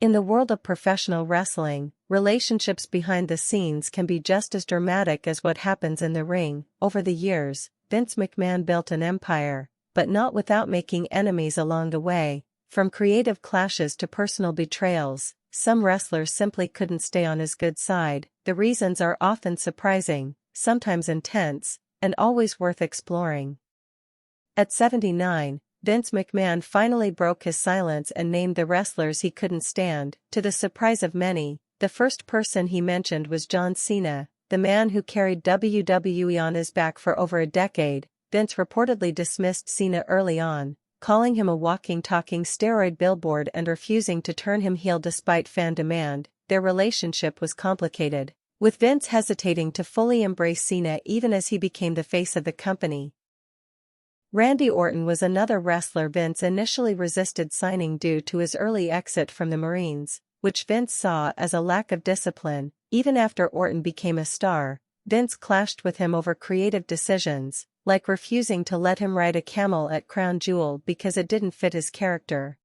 In the world of professional wrestling, relationships behind the scenes can be just as dramatic as what happens in the ring. Over the years, Vince McMahon built an empire, but not without making enemies along the way. From creative clashes to personal betrayals, some wrestlers simply couldn't stay on his good side. The reasons are often surprising, sometimes intense, and always worth exploring. At 79, Vince McMahon finally broke his silence and named the wrestlers he couldn't stand. To the surprise of many, the first person he mentioned was John Cena, the man who carried WWE on his back for over a decade. Vince reportedly dismissed Cena early on, calling him a walking talking steroid billboard and refusing to turn him heel despite fan demand. Their relationship was complicated, with Vince hesitating to fully embrace Cena even as he became the face of the company. Randy Orton was another wrestler Vince initially resisted signing due to his early exit from the Marines, which Vince saw as a lack of discipline. Even after Orton became a star, Vince clashed with him over creative decisions, like refusing to let him ride a camel at Crown Jewel because it didn't fit his character.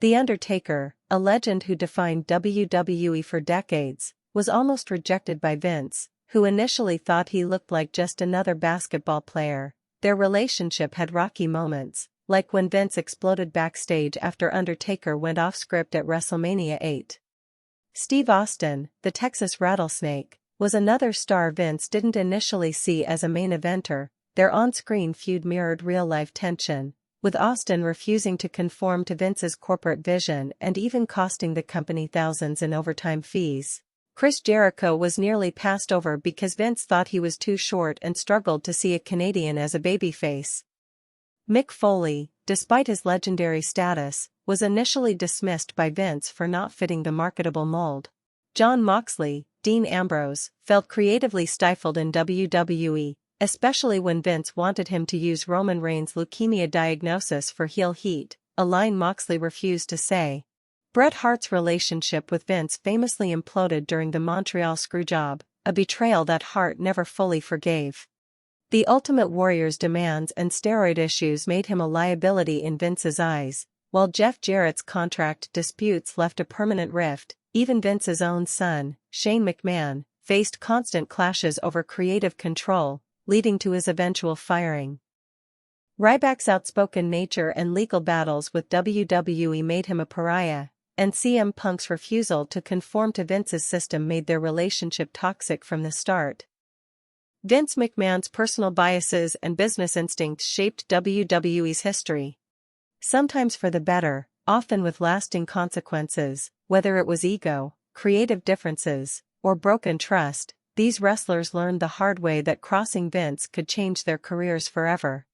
The Undertaker, a legend who defined WWE for decades, was almost rejected by Vince, who initially thought he looked like just another basketball player. Their relationship had rocky moments, like when Vince exploded backstage after Undertaker went off script at WrestleMania 8. Steve Austin, the Texas Rattlesnake, was another star Vince didn't initially see as a main eventer. Their on-screen feud mirrored real-life tension, with Austin refusing to conform to Vince's corporate vision and even costing the company thousands in overtime fees. Chris Jericho was nearly passed over because Vince thought he was too short and struggled to see a Canadian as a babyface. Mick Foley, despite his legendary status, was initially dismissed by Vince for not fitting the marketable mold. Jon Moxley, Dean Ambrose, felt creatively stifled in WWE, especially when Vince wanted him to use Roman Reigns' leukemia diagnosis for heel heat, a line Moxley refused to say. Bret Hart's relationship with Vince famously imploded during the Montreal Screwjob, a betrayal that Hart never fully forgave. The Ultimate Warrior's demands and steroid issues made him a liability in Vince's eyes, while Jeff Jarrett's contract disputes left a permanent rift. Even Vince's own son, Shane McMahon, faced constant clashes over creative control, leading to his eventual firing. Ryback's outspoken nature and legal battles with WWE made him a pariah, and CM Punk's refusal to conform to Vince's system made their relationship toxic from the start. Vince McMahon's personal biases and business instincts shaped WWE's history. Sometimes for the better, often with lasting consequences. Whether it was ego, creative differences, or broken trust, these wrestlers learned the hard way that crossing Vince could change their careers forever.